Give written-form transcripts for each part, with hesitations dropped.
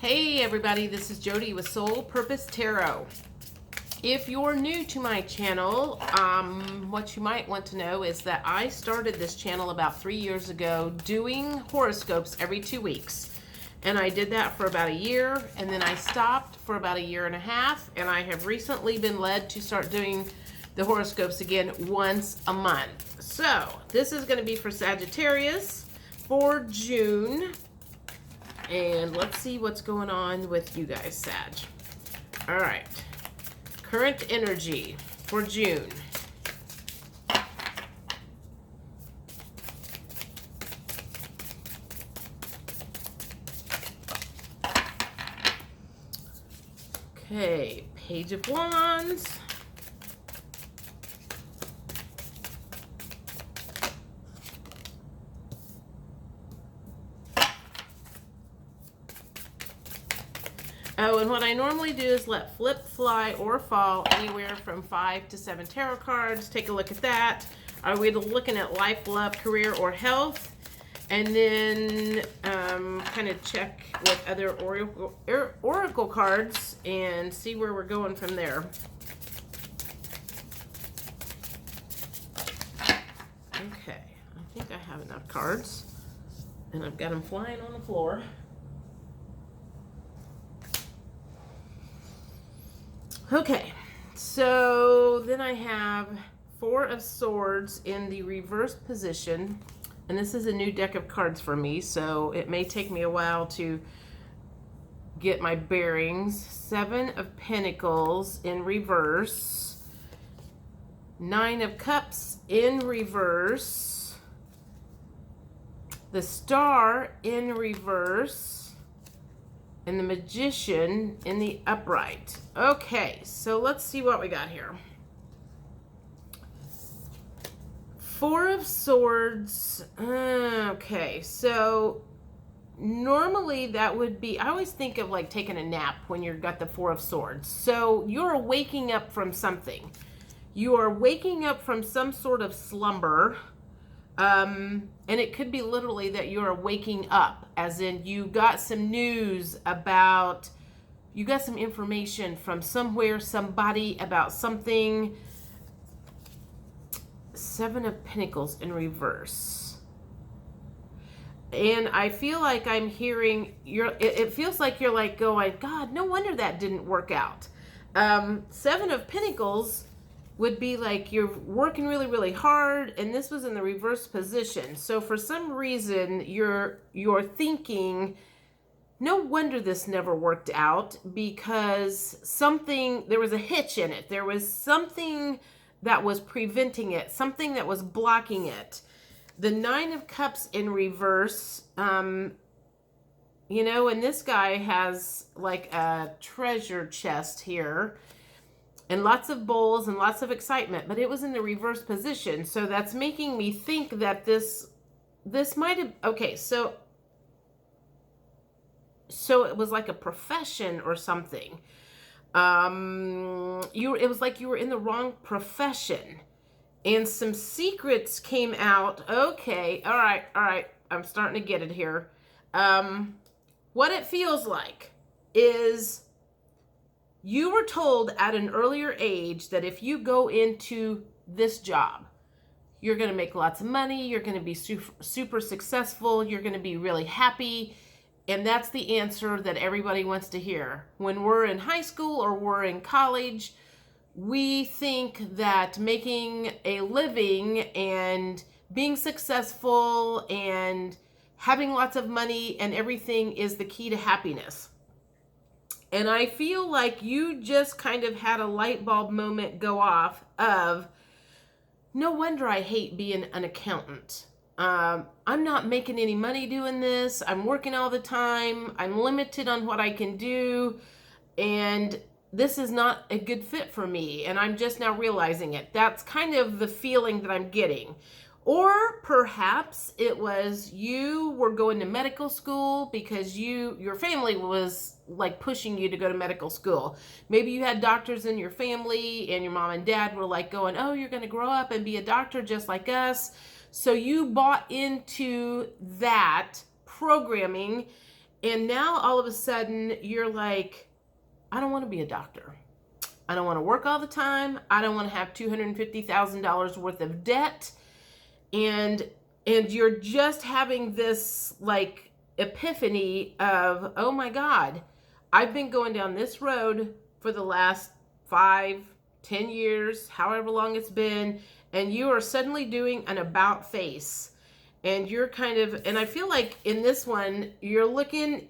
Hey everybody, this is Jody with Soul Purpose Tarot. If you're new to my channel, what you might want to know is that I started this channel about 3 years ago doing horoscopes every 2 weeks. And I did that for about a year, and then I stopped for about a year and a half, and I have recently been led to start doing the horoscopes again once a month. So this is going to be for Sagittarius for June. And let's see what's going on with you guys, Sag. All right. Current energy for June. Okay, Page of Wands. Oh, and what I normally do is let flip, fly, or fall anywhere from 5 to 7 tarot cards. Take a look at that. Are we looking at life, love, career, or health? And then kind of check with other oracle cards and see where we're going from there. Okay, I think I have enough cards. And I've got them flying on the floor. Okay, so then I have Four of Swords in the reverse position, and this is a new deck of cards for me, so it may take me a while to get my bearings. Seven of Pentacles in reverse, Nine of Cups in reverse, the Star in reverse, and the Magician in the upright. Okay, so let's see what we got here. Four of Swords. Okay, so normally that would be, I always think of like taking a nap when you've got the Four of Swords. So you're waking up from something. You are waking up from some sort of slumber. And it could be literally that you're waking up, as in you got some news about, you got some information from somewhere, somebody about something. Seven of Pentacles in reverse. And I feel like I'm hearing, it feels like you're like going, God, no wonder that didn't work out. Seven of Pentacles would be like you're working really, really hard, and this was in the reverse position. So for some reason, you're thinking, no wonder this never worked out, because there was a hitch in it. There was something that was preventing it, something that was blocking it. The Nine of Cups in reverse, and this guy has like a treasure chest here, and lots of bowls and lots of excitement, but it was in the reverse position. So that's making me think that this might have, okay, so it was like a profession or something. It was like you were in the wrong profession, and some secrets came out. Okay, all right, I'm starting to get it here. What it feels like is you were told at an earlier age that if you go into this job, you're going to make lots of money, you're going to be super successful, you're going to be really happy, and that's the answer that everybody wants to hear. When we're in high school or we're in college, we think that making a living and being successful and having lots of money and everything is the key to happiness. And I feel like you just kind of had a light bulb moment go off of, no wonder I hate being an accountant. I'm not making any money doing this. I'm working all the time. I'm limited on what I can do. And this is not a good fit for me. And I'm just now realizing it. That's kind of the feeling that I'm getting. Or perhaps it was you were going to medical school because your family was like pushing you to go to medical school. Maybe you had doctors in your family and your mom and dad were like going, oh, you're going to grow up and be a doctor just like us. So you bought into that programming And now all of a sudden you're like, I don't want to be a doctor. I don't want to work all the time. I don't want to have $250,000 worth of debt. And you're just having this like epiphany of, oh my God, I've been going down this road for the last 5, 10 years, however long it's been, and you are suddenly doing an about face. And you're kind of, and I feel like in this one, you're looking,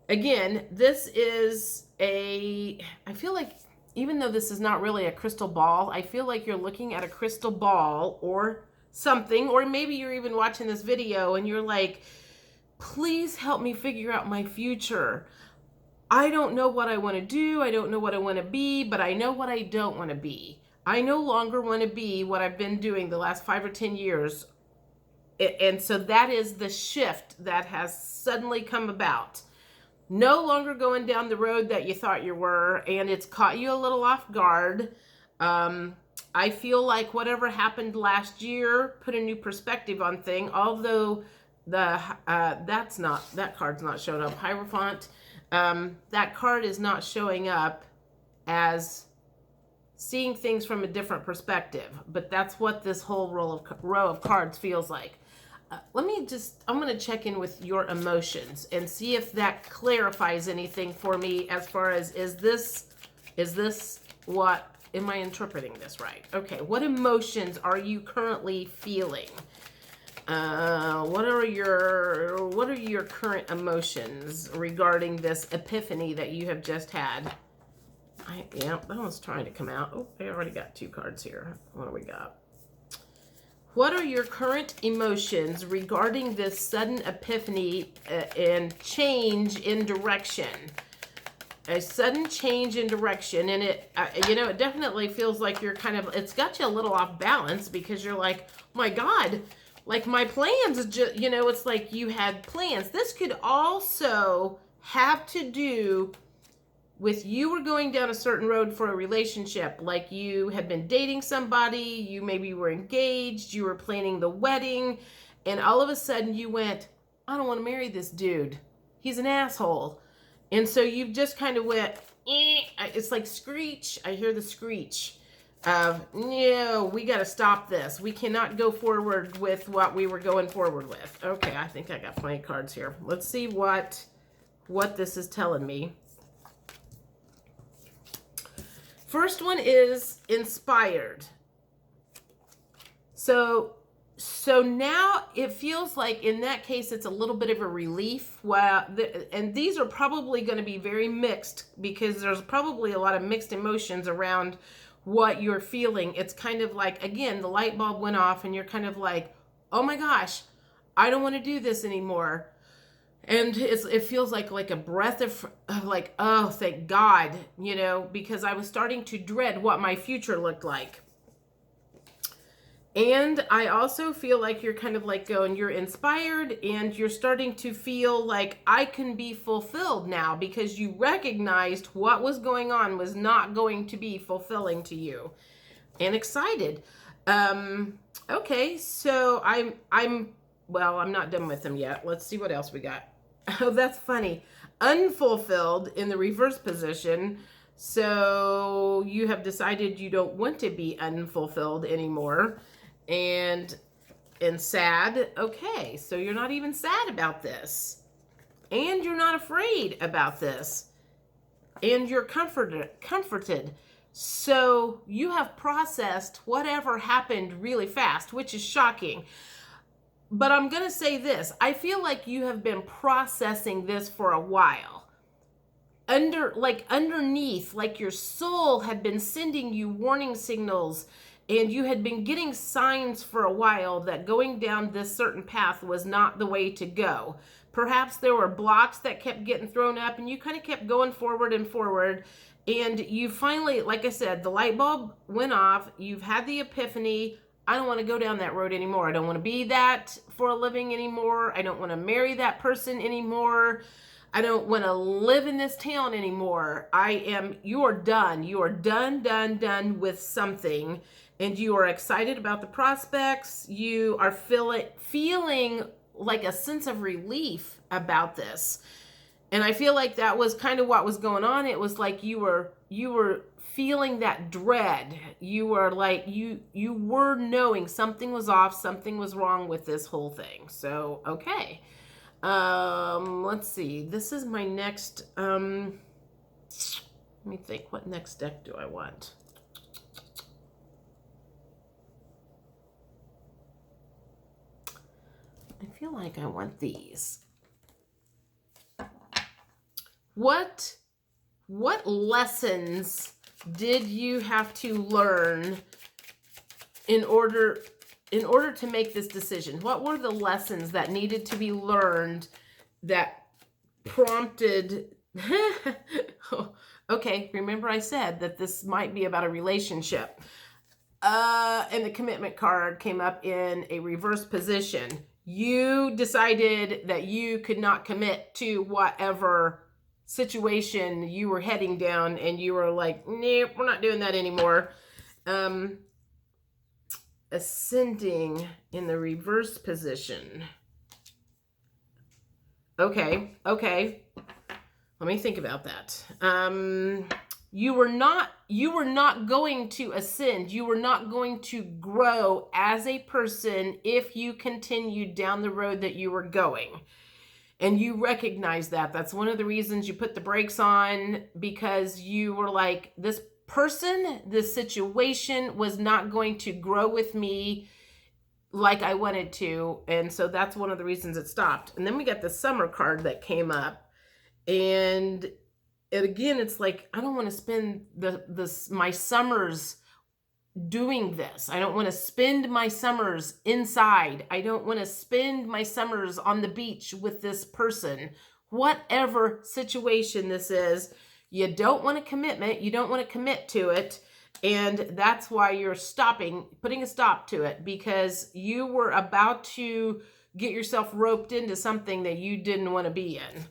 again, this is I feel like even though this is not really a crystal ball, I feel like you're looking at a crystal ball or something, or maybe you're even watching this video and you're like, please help me figure out my future. I don't know what I want to do. I don't know what I want to be, but I know what I don't want to be. I no longer want to be what I've been doing the last 5 or 10 years. And so that is the shift that has suddenly come about. No longer going down the road that you thought you were, and it's caught you a little off guard. I feel like whatever happened last year put a new perspective on thing, although that card's not showing up. Hierophant, that card is not showing up as seeing things from a different perspective, but that's what this whole row of cards feels like. I'm going to check in with your emotions and see if that clarifies anything for me as far as, is this what, am I interpreting this right? Okay, what emotions are you currently feeling? What are your current emotions regarding this epiphany that you have just had? Yeah, that one's trying to come out. Oh, I already got 2 cards here. What do we got? What are your current emotions regarding this sudden epiphany and change in direction? A sudden change in direction, and it definitely feels like you're kind of, it's got you a little off balance because you're like, oh my God, like my plans, just, it's like you had plans. This could also have to do with you were going down a certain road for a relationship, like you had been dating somebody, you maybe were engaged, you were planning the wedding, and all of a sudden you went, I don't want to marry this dude. He's an asshole. And so you just kind of went, it's like screech. I hear the screech of, no, we got to stop this. We cannot go forward with what we were going forward with. Okay, I think I got plenty of cards here. Let's see what this is telling me. First one is inspired. So now it feels like in that case it's a little bit of a relief. And these are probably going to be very mixed because there's probably a lot of mixed emotions around what you're feeling. It's kind of like, again, the light bulb went off and you're kind of like, oh my gosh, I don't want to do this anymore. And it feels like a breath of like, oh, thank God, because I was starting to dread what my future looked like. And I also feel like you're kind of like going, you're inspired and you're starting to feel like I can be fulfilled now because you recognized what was going on was not going to be fulfilling to you, and excited. Okay, so I'm not done with them yet. Let's see what else we got. Oh, that's funny. Unfulfilled in the reverse position. So you have decided you don't want to be unfulfilled anymore. And sad. Okay, so you're not even sad about this. And you're not afraid about this. And you're comforted. So you have processed whatever happened really fast, which is shocking. But I'm going to say this. I feel like you have been processing this for a while. Underneath, like your soul had been sending you warning signals, and you had been getting signs for a while that going down this certain path was not the way to go. Perhaps there were blocks that kept getting thrown up, and you kind of kept going forward and forward. And you finally, like I said, the light bulb went off. You've had the epiphany. I don't want to go down that road anymore. I don't want to be that for a living anymore. I don't want to marry that person anymore. I don't want to live in this town anymore. You are done. You are done with something. And you are excited about the prospects. You are feeling like a sense of relief about this. And I feel like that was kind of what was going on. It was like you were feeling that dread. You were like, you were knowing something was off, something was wrong with this whole thing. So, okay. Let's see. This is my next, let me think, what next deck do I want? I feel like I want these. What lessons did you have to learn in order to make this decision? What were the lessons that needed to be learned that prompted okay, remember I said that this might be about a relationship. And the commitment card came up in a reverse position. You decided that you could not commit to whatever situation you were heading down, and you were like, nope, we're not doing that anymore. Ascending in the reverse position. Okay. Let me think about that. You were not going to ascend. You were not going to grow as a person if you continued down the road that you were going. And you recognize that. That's one of the reasons you put the brakes on, because you were like, this person, this situation was not going to grow with me like I wanted to. And so that's one of the reasons it stopped. And then we got the summer card that came up. And again, it's like, I don't want to spend my summers doing this. I don't want to spend my summers inside. I don't want to spend my summers on the beach with this person. Whatever situation this is, you don't want a commitment. You don't want to commit to it. And that's why you're putting a stop to it, because you were about to get yourself roped into something that you didn't want to be in.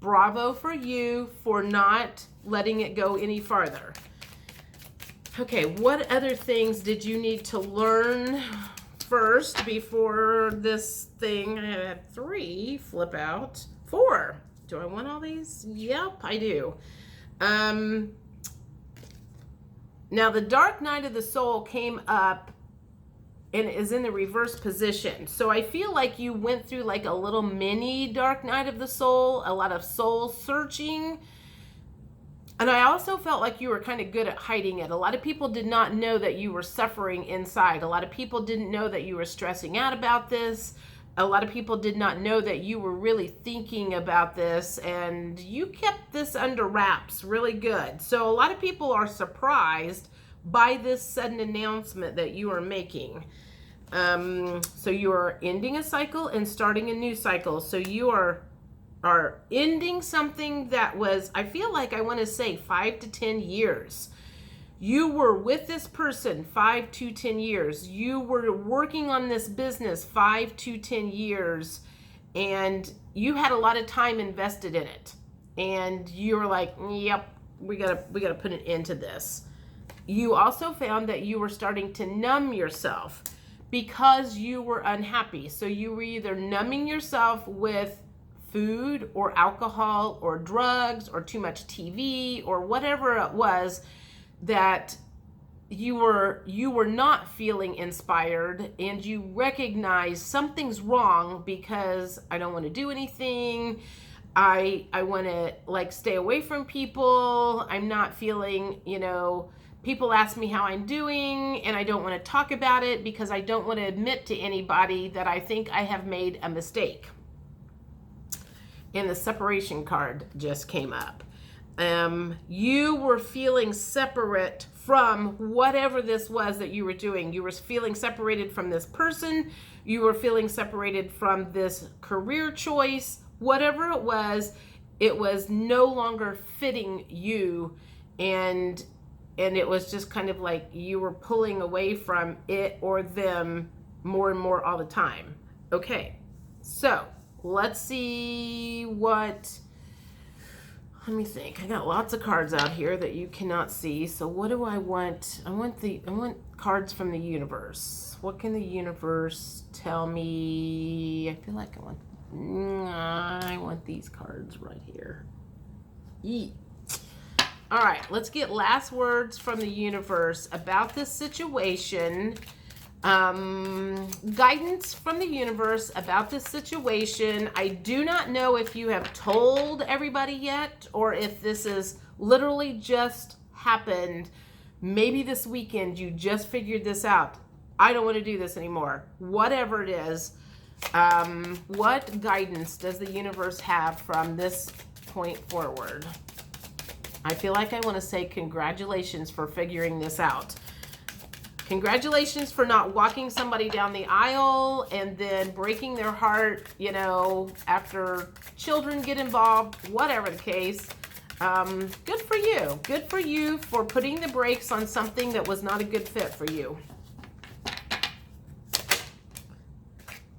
Bravo for you for not letting it go any farther. Okay, what other things did you need to learn first before this thing? I had 3 flip out. 4. Do I want all these? Yep, I do. Now the dark night of the soul came up and is in the reverse position. So I feel like you went through like a little mini dark night of the soul, a lot of soul searching. And I also felt like you were kind of good at hiding it. A lot of people did not know that you were suffering inside. A lot of people didn't know that you were stressing out about this. A lot of people did not know that you were really thinking about this, and you kept this under wraps really good. So a lot of people are surprised by this sudden announcement that you are making. So you are ending a cycle and starting a new cycle. So you are ending something that was, I feel like I want to say 5 to 10 years. You were with this person 5 to 10 years. You were working on this business 5 to 10 years, and you had a lot of time invested in it. And you were like, yep, we gotta put an end to this. You also found that you were starting to numb yourself because you were unhappy. So you were either numbing yourself with food or alcohol or drugs or too much TV or whatever it was that you were not feeling inspired, and you recognize something's wrong because I don't want to do anything. I want to like stay away from people. I'm not feeling, people ask me how I'm doing and I don't want to talk about it because I don't want to admit to anybody that I think I have made a mistake. And the separation card just came up. You were feeling separate from whatever this was that you were doing. You were feeling separated from this person. You were feeling separated from this career choice. Whatever it was no longer fitting you. And it was just kind of like you were pulling away from it or them more and more all the time. Okay, so let's see what Let me think. I got lots of cards out here that you cannot see. So what do I want? I want cards from the universe. What can the universe tell me? I feel like I want these cards right here. Yee. All right, let's get last words from the universe about this situation. Guidance from the universe about this situation. I do not know if you have told everybody yet or if this is literally just happened. Maybe this weekend you just figured this out. I don't want to do this anymore. Whatever it is, what guidance does the universe have from this point forward? I feel like I want to say congratulations for figuring this out. Congratulations for not walking somebody down the aisle and then breaking their heart, you know, after children get involved, whatever the case. Good for you. Good for you for putting the brakes on something that was not a good fit for you.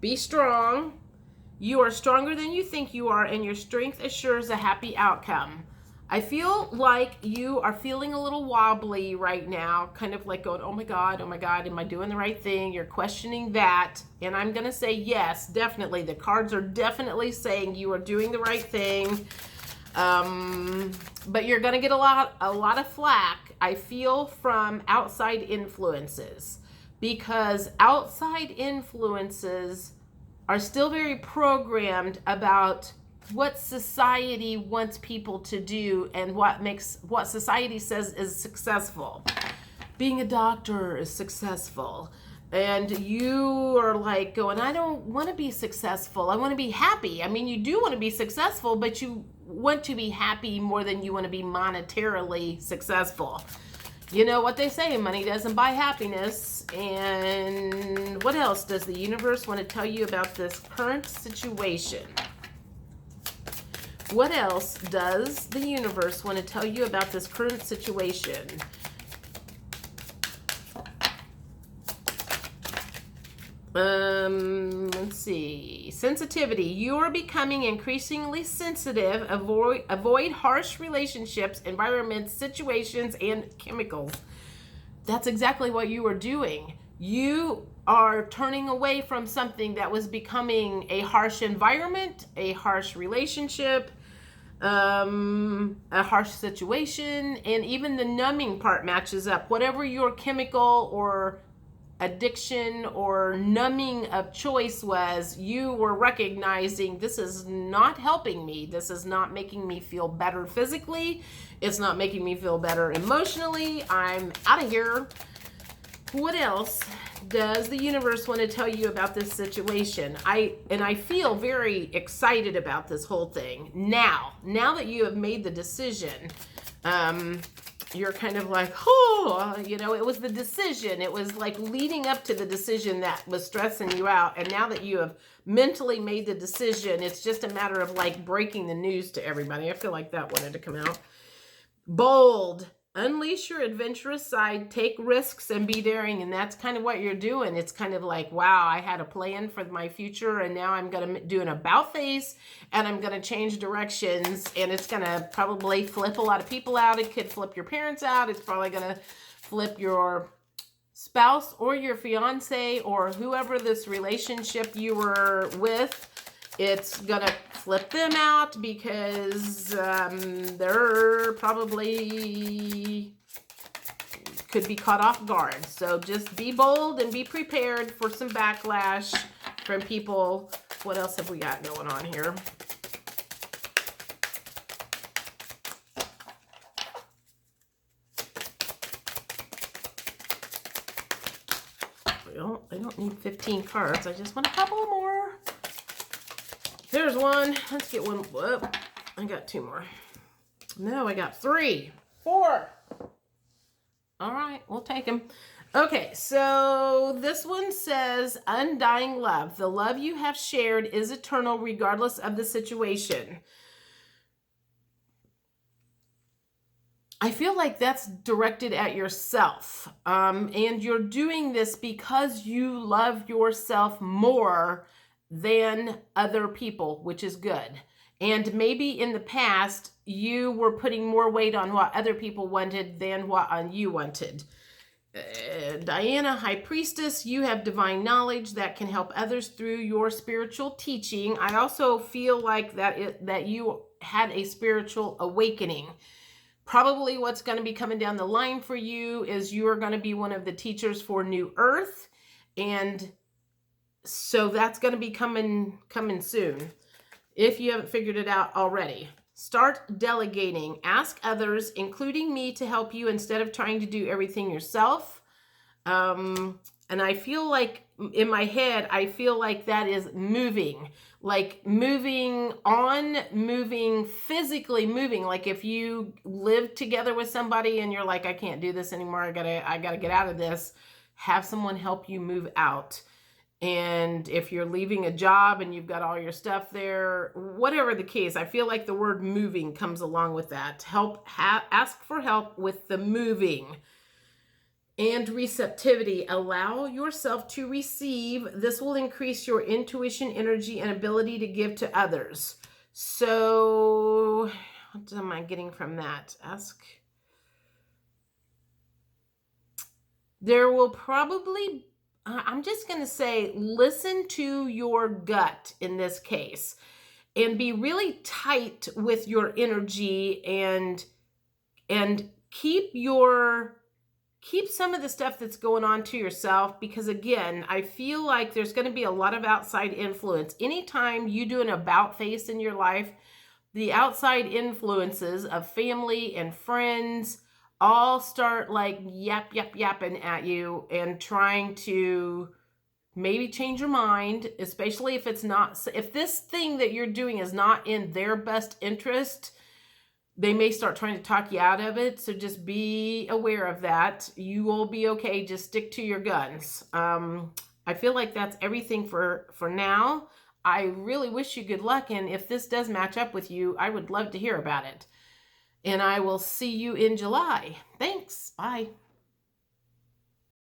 Be strong. You are stronger than you think you are, and your strength assures a happy outcome. I feel like you are feeling a little wobbly right now, kind of like going, oh my God, am I doing the right thing? You're questioning that. And I'm going to say yes, definitely. The cards are definitely saying you are doing the right thing. But you're going to get a lot of flack, I feel, from outside influences, because outside influences are still very programmed about what society wants people to do and what society says is successful. Being a doctor is successful. And you are like going, I don't want to be successful. I want to be happy. I mean, you do want to be successful, but you want to be happy more than you want to be monetarily successful. You know what they say, money doesn't buy happiness. And what else does the universe want to tell you about this current situation? What else does the universe want to tell you about this current situation? Let's see. Sensitivity. You are becoming increasingly sensitive. Avoid harsh relationships, environments, situations, and chemicals. That's exactly what you are doing. You are turning away from something that was becoming a harsh environment, a harsh relationship, a harsh situation, and even the numbing part matches up. Whatever your chemical or addiction or numbing of choice was, you were recognizing this is not helping me. This is not making me feel better physically. It's not making me feel better emotionally. I'm out of here. What else does the universe want to tell you about this situation? I feel very excited about this whole thing. Now that you have made the decision, you're kind of like, oh, you know, it was the decision. It was like leading up to the decision that was stressing you out. And now that you have mentally made the decision, it's just a matter of like breaking the news to everybody. I feel like that wanted to come out. Bold. Unleash your adventurous side, take risks, and be daring. And that's kind of what you're doing. It's kind of like, wow, I had a plan for my future, and now I'm going to do an about face, and I'm going to change directions, and it's going to probably flip a lot of people out. It could flip your parents out. It's probably going to flip your spouse or your fiance or whoever this relationship you were with. It's going to flip them out because they're probably could be caught off guard. So just be bold and be prepared for some backlash from people. What else have we got going on here? Well, I don't need 15 cards. I just want a couple more. There's one. Let's get one. Whoop. I got two more. No, I got 3, 4. All right, we'll take them. Okay, so this one says, undying love. The love you have shared is eternal regardless of the situation. I feel like that's directed at yourself. And you're doing this because you love yourself more than other people, which is good. And maybe in the past, you were putting more weight on what other people wanted than what on you wanted. Diana, High Priestess, you have divine knowledge that can help others through your spiritual teaching. I also feel like that you had a spiritual awakening. Probably what's going to be coming down the line for you is you are going to be one of the teachers for New Earth. And so that's going to be coming soon, if you haven't figured it out already. Start delegating. Ask others, including me, to help you instead of trying to do everything yourself. And I feel like, in my head, I feel like that is moving. Like moving on, moving, physically moving. Like if you live together with somebody and you're like, I can't do this anymore, I gotta get out of this. Have someone help you move out. And if you're leaving a job and you've got all your stuff there, whatever the case, I feel like the word moving comes along with that. Ask for help with the moving. And receptivity. Allow yourself to receive. This will increase your intuition, energy, and ability to give to others. So, what am I getting from that? There will probably, I'm just going to say, listen to your gut in this case and be really tight with your energy and keep some of the stuff that's going on to yourself, because again, I feel like there's going to be a lot of outside influence. Anytime you do an about face in your life, the outside influences of family and friends all start like yapping at you and trying to maybe change your mind, especially if this thing that you're doing is not in their best interest. They may start trying to talk you out of it. So just be aware of that. You will be okay. Just stick to your guns. I feel like that's everything for now. I really wish you good luck. And if this does match up with you, I would love to hear about it. And I will see you in July. Thanks. Bye.